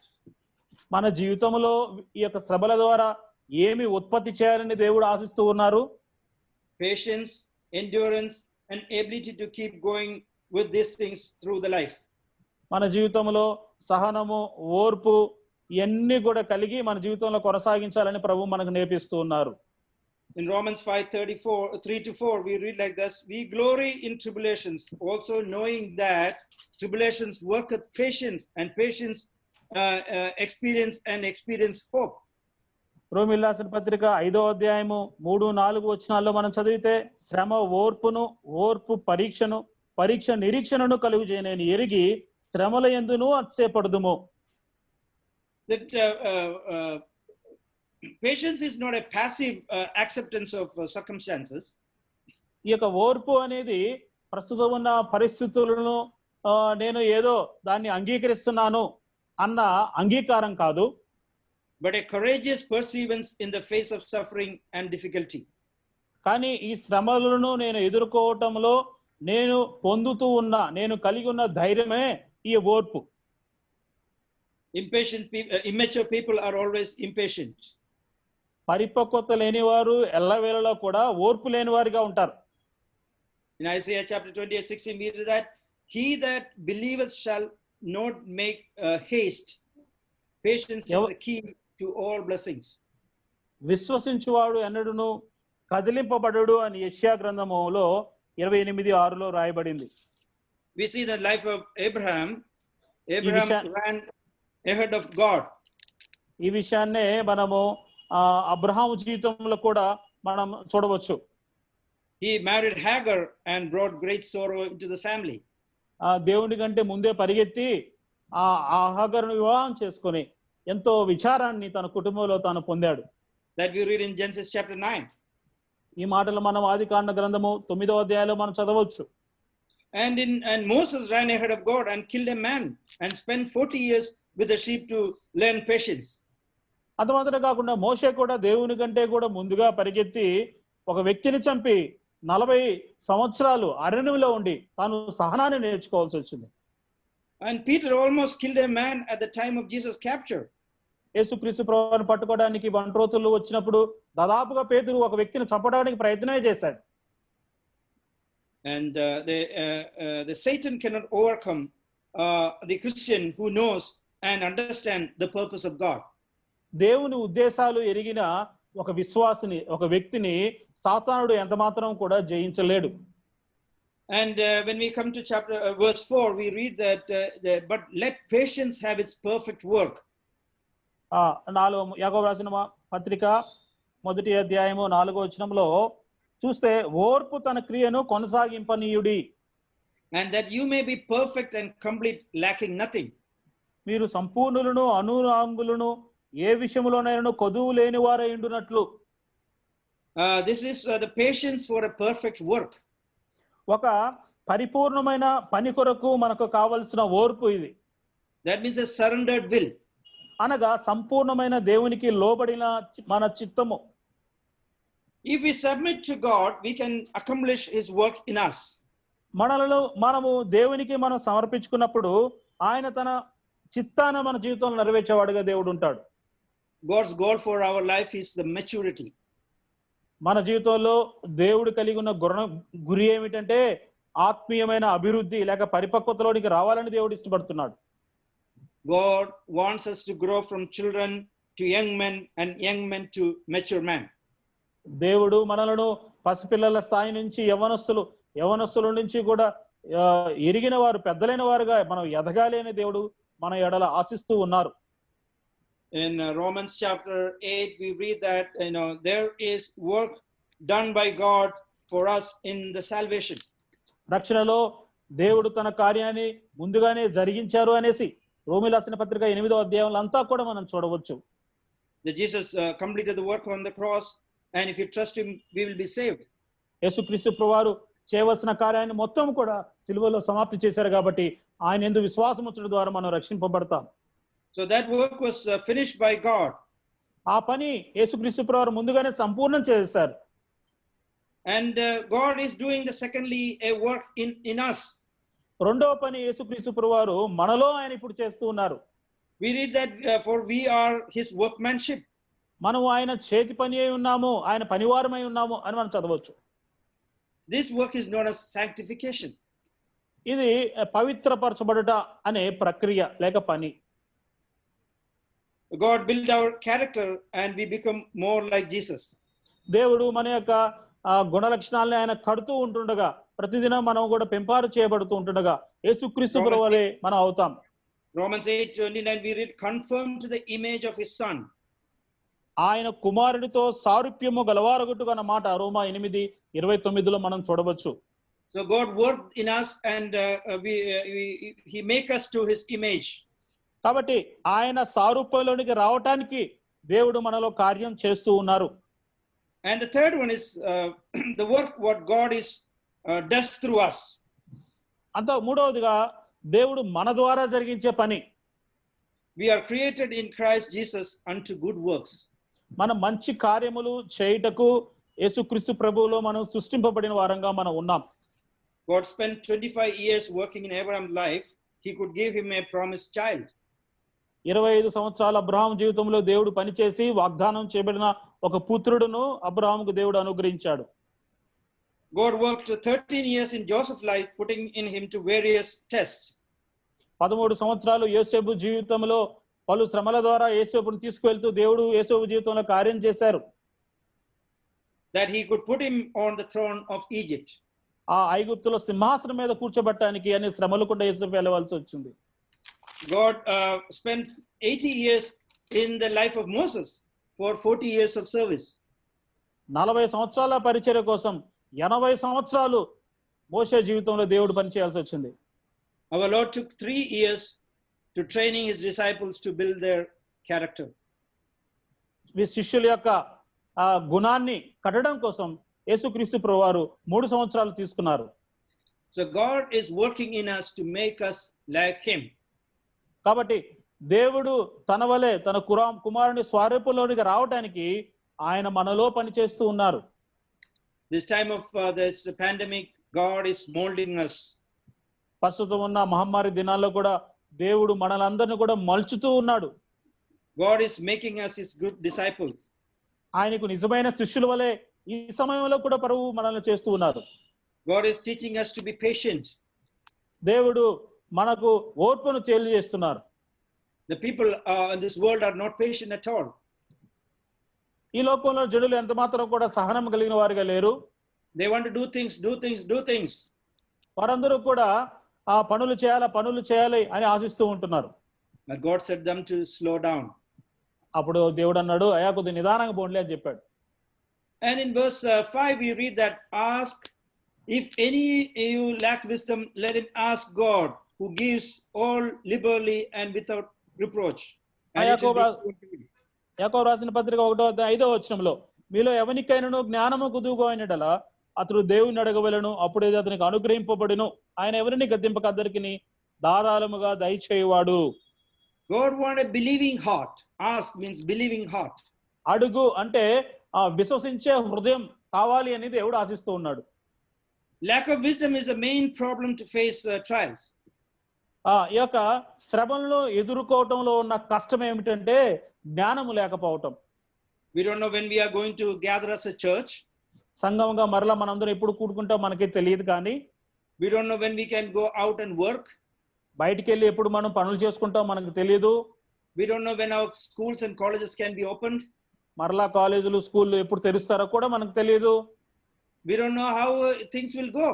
మన జీవితంలో ఈ యొక్క శ్రమల ద్వారా ఏమి ఉత్పత్తి చేయాలని దేవుడు ఆశిస్తూ ఉన్నారు? Patience, endurance and ability to keep going with these things through the life. మన జీవితంలో సహనము, ఓర్పు ఇవన్నీ కూడా కలిగి మన జీవితంలో కొనసాగించాలని ప్రభు మనకు నేర్పిస్తూ ఉన్నారు. In Romans 5:3-4 we read like this, we glory in tribulations, also knowing that tribulations worketh patience, and patience experience hope. రోమీయులకు రాసిన పత్రిక 5వ అధ్యాయము 3-4 వచనాల్లో మనం చదివితే శ్రమ ఓర్పును, ఓర్పు పరీక్షను, పరీక్ష నిరీక్షణను కలుగు చేయనని ఎరిగి శ్రమల యందును అతిశయపడుదుము. That patience is not a passive acceptance of circumstances. ఈ యొక్క ఓర్పు అనేది ప్రస్తుతం ఉన్న పరిస్థితులను నేను ఏదో దాన్ని అంగీకరిస్తున్నాను అన్న అంగీకారం కాదు. But a courageous perseverance in the face of suffering and difficulty. కానీ ఈ శ్రమలను నేను ఎదుర్కోవటంలో నేను పొందుతూ ఉన్న, నేను కలిగి ఉన్న ధైర్యమే ఈ ఓర్పు. Immature people are always impatient. పరిపక్వత లేనివారు ఎల్లవేళలో కూడా ఓర్పు లేని వారిగా ఉంటారు. In Isaiah chapter 28:16 we read that he that believeth shall not make haste. Patience is the key to all blessings. విశ్వసించువాడు ఎన్నడును కదిలింపబడడు అని యెషయా గ్రంథములో 28:6లో రాయబడింది. We see the life of Abraham. Abraham ran ahead of God. ఈ విషయాన్నే మనము అబ్రహాము జీవితంలో కూడా మనం చూడవచ్చు. He married Hagar and brought great sorrow into the family. దేవుని కంటే ముందే పరిగెత్తి ఆ హాగరును వివాహం చేసుకొని ఎంతో విచారాన్ని తన కుటుంబంలో తాను పొందాడు. That we read in Genesis chapter 9. ఈ మాటలు మనం ఆదికాండ గ్రంథము 9వ అధ్యాయంలో మనం చదవచ్చు. And Moses ran ahead of God and killed a man and spent 40 years with the sheep to learn patience. అంత మాత్రమే కాకుండా మోషే కూడా దేవుని కంటే కూడా ముందుగా పరిగెత్తి ఒక వ్యక్తిని చంపి 40 సంవత్సరాలు అరణ్యంలో ఉండి తాను సహనాన్ని నేర్చుకోవాల్సి వచ్చింది. And Peter almost killed a man at the time of Jesus' capture. యేసుక్రీస్తు ప్రభువును పట్టుకోవడానికి బంట్రోతులు వచ్చినప్పుడు దాదాపుగా పేతురు ఒక వ్యక్తిని చంపడానికి ప్రయత్నమే చేశాడు. And the Satan cannot overcome the Christian who knows and understands the purpose of God. దేవుని ఉద్దేశాలు ఎరిగిన ఒక విశ్వాసిని ఒక వ్యక్తిని సాతానుడు ఎంత మాత్రం కూడా జయించలేడు. And when we come to verse 4, we read that but let patience have its perfect work. యాకోబు రాసిన పత్రిక 1వ అధ్యాయము 4వ వచనంలో చూస్తే ఓర్పు తన క్రియను కొనసాగింపనీయుడి. And that you may be perfect and complete, lacking nothing. మీరు సంపూర్ణులను అనురాంగులను ఏ విషయములోనైనా కొదువు లేని వారై ఉండునట్లు. This is the patience for a perfect work. ఒక పరిపూర్ణమైన పని కొరకు మనకు కావలసిన ఓర్పు ఇది. That means a surrendered will. అనగా సంపూర్ణమైన దేవునికి లోబడిన మన చిత్తము. If we submit to God, we can accomplish his work in us. మనము దేవునికి మనం సమర్పించుకున్నప్పుడు ఆయన తన చిత్తాన్ని మన జీవితంలో నెరవేర్చేవాడుగా దేవుడు ఉంటాడు. God's goal for our life is the maturity. మన జీవితంలో దేవుడు కలిగి ఉన్న గురి ఏమిటంటే ఆత్మీయమైన అభివృద్ధి లేక పరిపక్వతలోనికి రావాలని దేవుడు ఇష్టపడుతున్నాడు. God wants us to grow from children to young men and young men to mature men. దేవుడు మనలను పసిపిల్లల స్థాయి నుంచి యవనస్తుల నుంచి కూడా ఎరిగిన వారు పెద్దలైన వారుగా మనం ఎదగాలి అని దేవుడు మన ఎడల ఆశిస్తూ ఉన్నారు. In Romans chapter 8 we read that there is work done by God for us in the salvation. రక్షణలో దేవుడు తన కార్యాన్ని ముందుగానే జరిగించారు అనేసి రోమీయులకు రాసిన పత్రిక 8వ అధ్యాయంలో అంతా కూడా మనం చూడవచ్చు. That Jesus completed the work on the cross, and if you trust him we will be saved. యేసుక్రీస్తు ప్రభువారు చేయవలసిన కార్యాన్ని మొత్తం కూడా సిలువలో సమాప్తి చేశారు కాబట్టి ఆయన యందు విశ్వాసం ఉంచడం ద్వారా మనం రక్షింపబడతాం. So that work was finished by God. ఆ పని యేసుక్రీస్తు ప్రభువారు ముందుగానే సంపూర్ణం చేశారు. And God is doing the secondly a work in us. రెండో పని యేసుక్రీస్తు ప్రభువారు మనలో ఆయన ఇప్పుడు చేస్తూ ఉన్నారు. We read that for we are his workmanship. మనం ఆయన చేతి పని అయి ఉన్నాము, ఆయన పనివారమై ఉన్నాము అని మనం చదవచ్చు. This work is known as sanctification. ఇది పవిత్రపరచబడుట అనే ప్రక్రియ లేక పని. God build our character and we become more like Jesus. దేవుడు మన యొక్క గుణ లక్షణాలను ఆయన కడుతూ ఉంటుండగా ప్రతిదినం మనం కూడా పెంపారు చేయబడుతూ ఉంటుండగా యేసుక్రీస్తు ప్రభువలే మనం అవుతాం. Romans 8:29 we read conform to the image of his son. ఆయన కుమారుడితో సారూప్యము గలవారగుట్టుగా అన్న మాట రోమా 8:29లో మనం చూడవచ్చు. So God worked in us and he make us to his image. కాబట్టి ఆయన సారూప్యంలోనికి రావటానికి దేవుడు మనలో కార్యం చేస్తూ ఉన్నారు. And the third one is the work what God does through us. అంత మూడవదిగా దేవుడు మన ద్వారా జరిగించే పని. We are created in Christ Jesus unto good works. మనం మంచి కార్యములు చేయుటకు యేసుక్రీస్తు ప్రభువులో మనం సృష్టింపబడిన వారంగా మనం ఉన్నాం. God spent 25 years working in Abraham's life. He could give him a promised child. 25 సంవత్సరాల అబ్రహాము జీవితంలో దేవుడు పనిచేసి వాగ్దానం చేయబడిన ఒక పుత్రుడును అబ్రహాముకు దేవుడు అనుగ్రహించాడు. God worked 13 years in Joseph's life, putting in him to various tests. 13 సంవత్సరాలు యోసేపు జీవితంలో పలు శ్రమల ద్వారా యోసేపును తీసుకువెళ్తూ దేవుడు యోసేపు జీవితంలో కార్యం చేశారు. That he could put him on the throne of Egypt. ఆ ఐగుప్తులో సింహాసనం మీద కూర్చోబెట్టడానికి అనే శ్రమలు కూడా యోసేపు వెళ్ళవలసి వచ్చింది. God spent 80 years in the life of Moses for 40 years of service. 40 సంవత్సరాల పరిచర్య కోసం 80 సంవత్సరాలు మోషే జీవితంలో దేవుడు పనిచేయాల్సి వచ్చింది. Our Lord took 3 years to training his disciples to build their character. శిష్యుల యొక్క గుణాన్ని కట్టడం కోసం యేసుక్రీస్తు ప్రభువారు 3 సంవత్సరాలు తీసుకున్నారు. So God is working in us to make us like him. కాబట్టి దేవుడు తన వలె తన కుమారుని స్వరూపంలోనికి రావడానికి ఆయన మనలో పనిచేస్తూ ఉన్నారు. This time of this pandemic, God is molding us. ప్రస్తుతం ఉన్న మహమ్మారి దినాల్లో కూడా దేవుడు మనలందరినీ కూడా మలుచుతూ ఉన్నాడు. God is making us his good disciples. ఆయనకు నిజమైన శిష్యుల వలె ఈ సమయంలో కూడా ప్రభువు మనల్ని చేస్తూ ఉన్నారు. God is teaching us to be patient. దేవుడు మనకు ఓర్పును తెలియజేస్తున్నారు. The people in this world are not patient at all. ఈ లోకంలో జనులు ఎంత మాత్రం కూడా సహనం కలిగిన వారుగా లేరు. They want to do things. వారందరూ కూడా ఆ పనులు చేయాలి అని ఆశిస్తూ ఉంటున్నారు. But God said them to slow down. అప్పుడు దేవుడు అన్నాడు, అయ్యా కొద్దిగా నిదానంగా పోండి అని చెప్పాడు. And in verse 5 we read that, ask if any you lack wisdom, let him ask God, who gives all liberally and without reproach. యాకోబు రాసిన పత్రిక 1:5 వచనంలో, మీలో ఎవనికైనాను జ్ఞానము కుదువుగా అయినడలా అతడు దేవుని అడగవలెను, అప్పుడేది అతనికి అనుగ్రహింపబడును. ఆయన ఎవరిని గద్దింపక అందరికిని ధారాళముగా దయచేయువాడు. God want a believing heart. Ask means believing heart. అడుగు అంటే ఆ విశ్వసించే హృదయం కావాలి అని దేవుడు ఆశిస్తూ ఉన్నాడు. Lack of wisdom is a main problem to face trials. ఈ యొక్క శ్రమలను ఎదుర్కోవటంలో ఉన్న కష్టం ఏమిటంటే జ్ఞానము లేకపోవటం. We don't know when we are going to gather as a church. సంఘంగా మరలా మనందరం ఎప్పుడు కూడుకుంటాం మనకి తెలియదు. కానీ we don't know when we can go out and work. బయటికి వెళ్ళి ఎప్పుడు మనం పనులు చేసుకుంటాం మనకు తెలియదు. We don't know when our schools and colleges can be opened. మరలా కాలేజీలు స్కూళ్ళు ఎప్పుడు తెరుస్తారో కూడా మనకు తెలియదు. We don't know how things will go.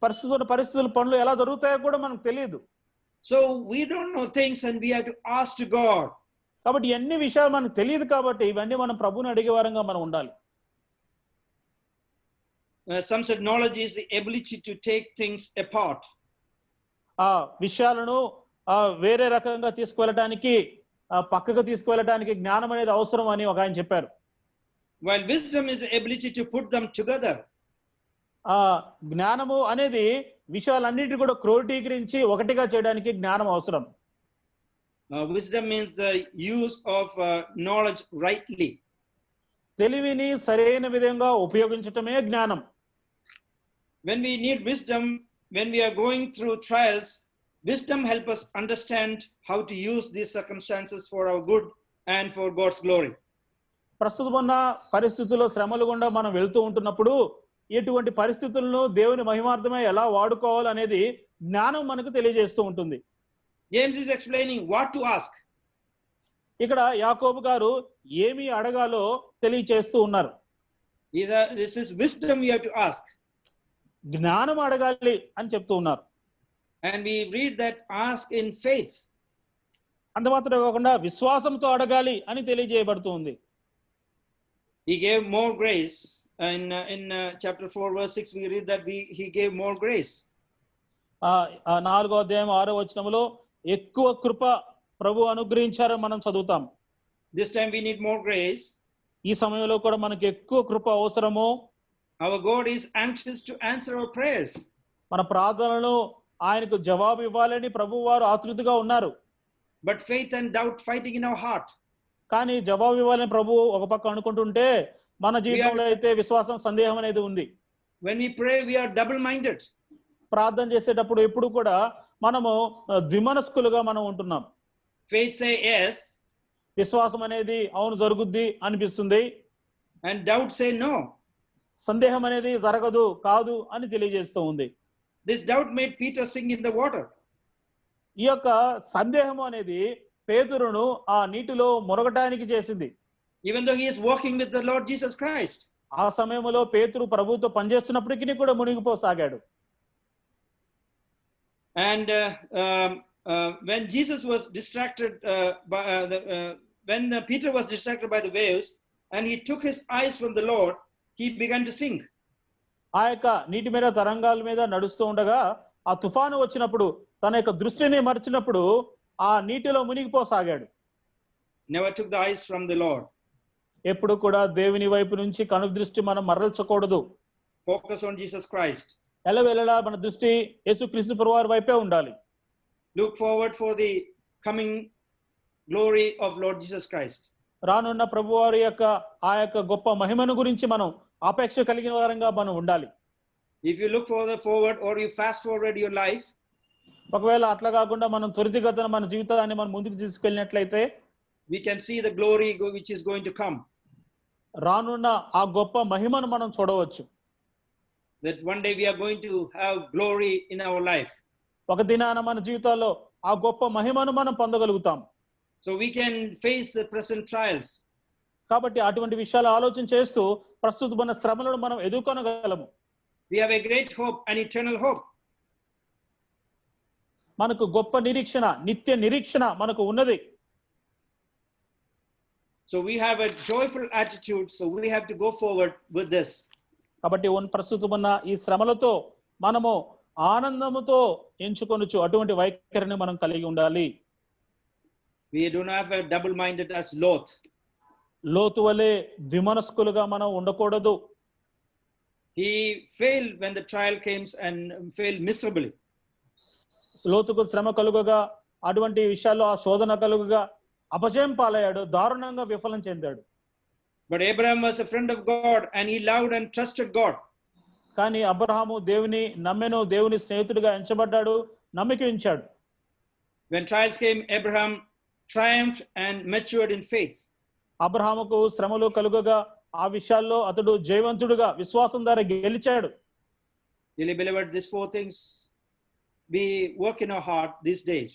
పరిస్థితులు పనులు ఎలా జరుగుతాయో కూడా మనకు తెలియదు. So we don't know things and we have to ask to God. కాబట్టి ఎన్ని విషయాలు మనకు తెలియదు కాబట్టి ఇవన్నీ మనం ప్రభువుని అడిగే వారంగా మనం ఉండాలి. Some said knowledge is the ability to take things apart. ఆ విషయాలను వేరే రకంగా తీసుకువెళ్ళడానికి పక్కకు తీసుకువెళ్ళడానికి జ్ఞానం అనేది అవసరం అని ఒక ఆయన చెప్పారు. While wisdom is the ability to put them together. జ్ఞానము అనేది విషయాలన్నిటిని కూడా క్రోడీకరించి ఒకటిగా చేయడానికి జ్ఞానం అవసరం. Wisdom means the use of knowledge rightly. తెలివిని సరైన విధంగా ఉపయోగించటమే జ్ఞానం. When we need wisdom, when we are going through trials, wisdom help us understand how to use these circumstances for our good and for God's glory. ప్రస్తుతం ఉన్న పరిస్థితుల్లో శ్రమలు గుండా మనం వెళ్తూ ఉంటున్నప్పుడు ఎటువంటి పరిస్థితులను దేవుని మహిమార్థమై ఎలా వాడుకోవాలి అనేది జ్ఞానం మనకు తెలియజేస్తూ ఉంటుంది. James is explaining what to ask. ఇక్కడ యాకోబు గారు ఏమి అడగాలో తెలియజేస్తూ ఉన్నారు. This is wisdom we have to ask. జ్ఞానం అడగాలి అని చెప్తూ ఉన్నారు. And we read that ask in faith. అంత మాత్రమే కాకుండా విశ్వాసంతో అడగాలి అని తెలియజేయబడుతుంది. He gave more grace. In chapter 4 verse 6 we read that he gave more grace. 4వ అధ్యాయం 6వ వచనంలో ఎక్కువ కృప ప్రభు అనుగ్రహించారని మనం చదువుతాం. This time we need more grace. ఈ సమయంలో కూడా మనకి ఎక్కువ కృప అవసరము. Our God is anxious to answer our prayers. మన ప్రార్థనలను ఆయనకు జవాబు ఇవ్వాలని ప్రభువు వారు ఆతృతగా ఉన్నారు. But faith and doubt fighting in our heart. కానీ జవాబు ఇవ్వాలని ప్రభువు ఒక పక్క అనుకుంటుంటే మన జీవితంలో అయితే విశ్వాసం సందేహం అనేది ఉంది. When we pray we are double minded. ప్రార్థన చేసేటప్పుడు ఎప్పుడు కూడా మనము ద్విమనస్కులుగా మనం ఉంటున్నాం. Faith say yes. విశ్వాసం అనేది అవును జరుగుద్ది అనిపిస్తుంది. And doubt say no. సందేహం అనేది జరగదు కాదు అని తెలియజేస్తూ ఉంది. This doubt made Peter sink in the water. ఈ యొక్క సందేహం అనేది పేతురును ఆ నీటిలో మునగటానికి చేసింది. Even though he is walking with the Lord Jesus Christ. ఆ సమయంలో పేతురు ప్రభువుతో పనిచేస్తున్నప్పటికీ కూడా మునిగిపోసాగాడు. And when Jesus was distracted when Peter was distracted by the waves and he took his eyes from the Lord, he began to sink. ఆ యొక్క నీటి మీద తరంగాల మీద నడుస్తూ ఉండగా ఆ తుఫాను వచ్చినప్పుడు తన యొక్క దృష్టిని మరచినప్పుడు ఆ నీటిలో మునిగిపోసాగాడు. Never took the eyes from the Lord. ఎప్పుడు కూడా దేవుని వైపు నుంచి కను దృష్టి మనం మరల్చకూడదు. Focus on Jesus Christ. ఎల్లవేళలా మన దృష్టి యేసుక్రీస్తు ప్రభువారి వైపే ఉండాలి. Look forward for the coming glory of Lord Jesus Christ. రానున్న ప్రభువారి యొక్క ఆ యొక్క గొప్ప మహిమను గురించి మనం అపేక్ష కలిగిన వారంగా మనం ఉండాలి. If you look forward or you fast forward your life, ఒకవేళ అట్లా కాకుండా మనం త్వరితగతిన మన జీవితాన్ని మనం ముందుకు తీసుకెళ్ళినట్లయితే we can see the glory which is going to come. రానున్న ఆ గొప్ప మహిమను మనం చూడవచ్చు. That one day we are going to have glory in our life. ఒక దినాన మన జీవితాల్లో ఆ గొప్ప మహిమను మనం పొందగలుగుతాం. So we can face the present trials. కాబట్టి అటువంటి విషయాలు ఆలోచన చేస్తూ ప్రస్తుత మన శ్రమలను మనం ఎదుర్కొనగలము. We have a great hope, an eternal hope. మనకు గొప్ప నిరీక్షణ, నిత్య నిరీక్షణ మనకు ఉన్నది. So we have a joyful attitude, so we have to go forward with this. కాబట్టి ప్రస్తుతం ఉన్న ఈ శ్రమలతో మనము ఆనందముతో ఎంచుకొనొచ్చు అటువంటి వైఖరిని మనం కలిగి ఉండాలి. We do not have a double minded as Lot. లోతు వలె ద్విమనస్కులుగా మనం ఉండకూడదు. He failed when the trial came and failed miserably. లోతుకు శ్రమ కలుగగా అటువంటి విషయాల్లో ఆ శోధన కలుగగా అపజయం పాలయ్యాడు, దారుణంగా విఫలం చెందాడు. But Abraham was a friend of God and he loved and trusted God. కానీ అబ్రహాము దేవుని నమ్మెను, దేవుని స్నేహితుడిగా ఎంచబడ్డాడు, నమ్మిక ఉంచాడు. When trials came, Abraham triumphed and matured in faith. అబ్రహాముకు శ్రమలు కలుగగా ఆ విషయాల్లో అతడు జయవంతుడుగా విశ్వాసం ద్వారా గెలిచాడు. Dearly beloved, these four things we work in our heart these days.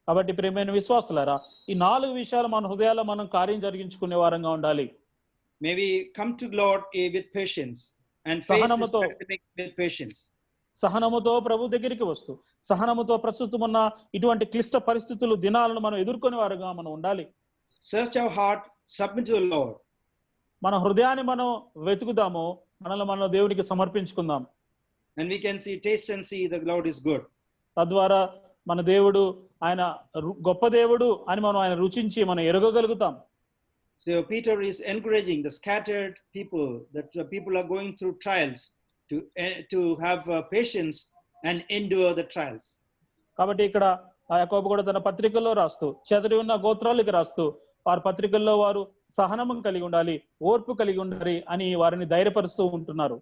కాబట్టి ప్రియమైన విశ్వాసులారా, ఈ 4 విషయాలు మన హృదయాల్లో మనం కార్యం జరిగించుకునే వారంగా ఉండాలి. May we come to Lord with patience and face His pandemic with patience. సహనముతో ప్రభు దగ్గరికి వస్తూ సహనముతో ప్రస్తుతం ఉన్న ఇటువంటి క్లిష్ట పరిస్థితులు దినాలను మనం ఎదుర్కొనే వారుగా మనం ఉండాలి. Search our heart, submit to the Lord. మన హృదయాన్ని మనం వెతుకుదాము, మనల్ని మనం దేవునికి సమర్పించుకుందాం. And we can see, taste and see the Lord is good. తద్వారా మన దేవుడు ఆయన గొప్ప దేవుడు అని మనం ఆయన రుచించి మనం ఎరగగలుగుతాం. So Peter is encouraging the scattered people, that people are going through trials, to have patience and endure the trials. కాబట్టి ఇక్కడ యాకోబు కూడా తన పత్రికల్లో రాస్తూ చెదరి ఉన్న గోత్రాలకు రాస్తూ వారి పత్రికల్లో వారు సహనము కలిగి ఉండాలి, ఓర్పు కలిగి ఉండాలి అని వారిని ధైర్యపరుస్తూ ఉంటున్నారు.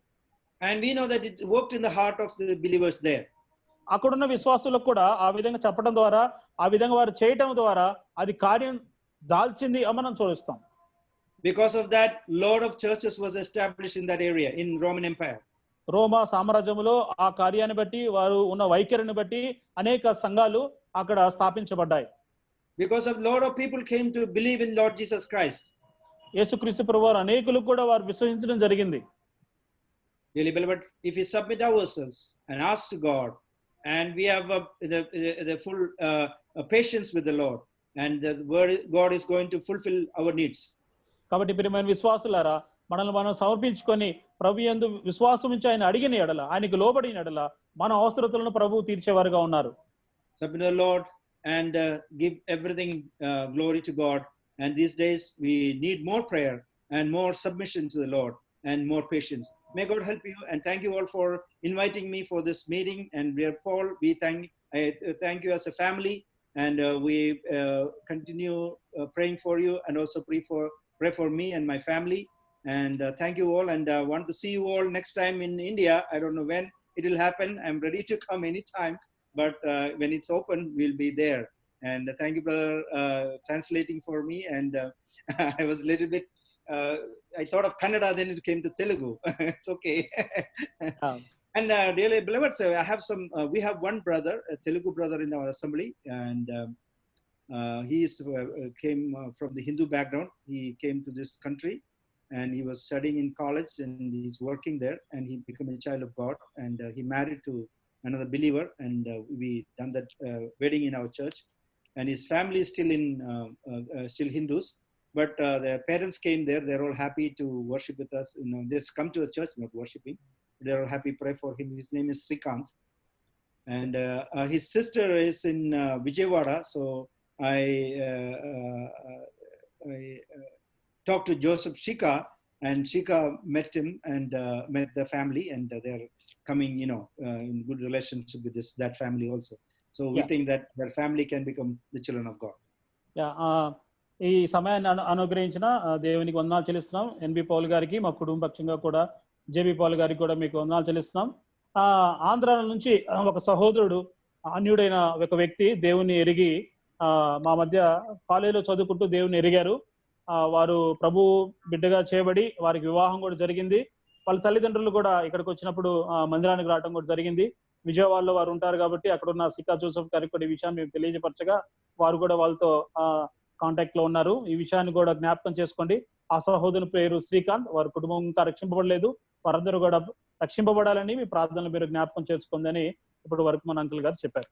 And we know that it worked in the heart of the believers there. అక్కడున్న విశ్వాసులకు కూడా ఆ విధంగా చెప్పడం ద్వారా, ఆ విధంగా వారు చేయటం ద్వారా అది కార్యం దాల్చింది అని మనం చూస్తాం. Because of that, lot of churches was established in that area in Roman Empire. రోమా సామ్రాజ్యములో ఆ కార్యాన్ని బట్టి వారు ఉన్న వైఖరిని బట్టి అనేక సంఘాలు అక్కడ స్థాపించబడ్డాయి. Because of lot of people came to believe in Lord Jesus Christ. యేసుక్రీస్తు ప్రభువారు అనేకులు కూడా వారు విశ్వసించడం జరిగింది. Dearly beloved, if we submit ourselves and ask to God, and we have the full patience with the Lord, and the word God is going to fulfill our needs. కాబట్టి ప్రియమైన విశ్వాసులారా, మనల్ని మనం సమర్పించుకొని ప్రభు యందు విశ్వాసం ఉంచి ఆయన అడిగిన ఎడల, ఆయనకు లోబడిన ఎడల మన అవసరతలను ప్రభువు తీర్చేవారుగా ఉన్నారు. Submit to the Lord and give everything glory to God. And these days we need more prayer and more submission to the Lord and more patience. May God help you, and thank you all for inviting me for this meeting. And dear Paul, I thank you as a family, and we continue praying for you, and also pray for me and my family. And thank you all, and I want to see you all next time in India. I don't know when it will happen. I'm ready to come anytime, but when it's open, we'll be there. And thank you, brother, translating for me. And I was a little bit I thought of Kannada, then it came to Telugu. It's okay. Ah, And dearly beloved, so I have some. We have one brother, a Telugu brother in our assembly, and he came from the Hindu background. He came to this country, and he was studying in college, and he's working there, and he became a child of God, and he married to another believer, and we done that wedding in our church, and his family is still still Hindus, but their parents came there. They're all happy to worship with us. You know, they just come to a church, not worshiping. They're all happy. Pray for him. His name is Srikanth, and his sister is in Vijayawada. So I talked to Joseph Shika, and Shika met him and met the family, and they're coming, in good relationship with that family also. So we yeah. think that their family can become the children of God. ఈ సమయాన్ని అనుగ్రహించిన దేవునికి వందనాలు చెల్లిస్తున్నాం. NB Paul గారికి, మా కుటుంబ పక్షంగా కూడా జేబీ పౌల్ గారికి కూడా మీకు వందనాలు చెల్లిస్తున్నాం. ఆంధ్ర నుంచి ఒక సహోదరుడు, అన్యుడైన ఒక వ్యక్తి దేవుని ఎరిగి మా మధ్య కాలేజీలో చదువుకుంటూ దేవుని ఎరిగారు. వారు ప్రభు బిడ్డగా చేయబడి వారికి వివాహం కూడా జరిగింది. వాళ్ళ తల్లిదండ్రులు కూడా ఇక్కడికి వచ్చినప్పుడు మందిరానికి రావడం కూడా జరిగింది. విజయవాడలో వారు ఉంటారు కాబట్టి అక్కడ ఉన్న సికా జోసెఫ్ గారికి కూడా ఈ విషయాన్ని మేము తెలియజపరచగా వారు కూడా వాళ్ళతో కాంటాక్ట్ లో ఉన్నారు. ఈ విషయాన్ని కూడా జ్ఞాపకం చేసుకోండి. ఆ సహోదరుని పేరు శ్రీకాంత్. వారి కుటుంబం ఇంకా రక్షింపబడలేదు. వారందరూ కూడా రక్షింపబడాలని మీ ప్రార్థనలు మీరు జ్ఞాపకం చేసుకోండి అని ఇప్పటి వరకు మన అంకుల్ గారు చెప్పారు.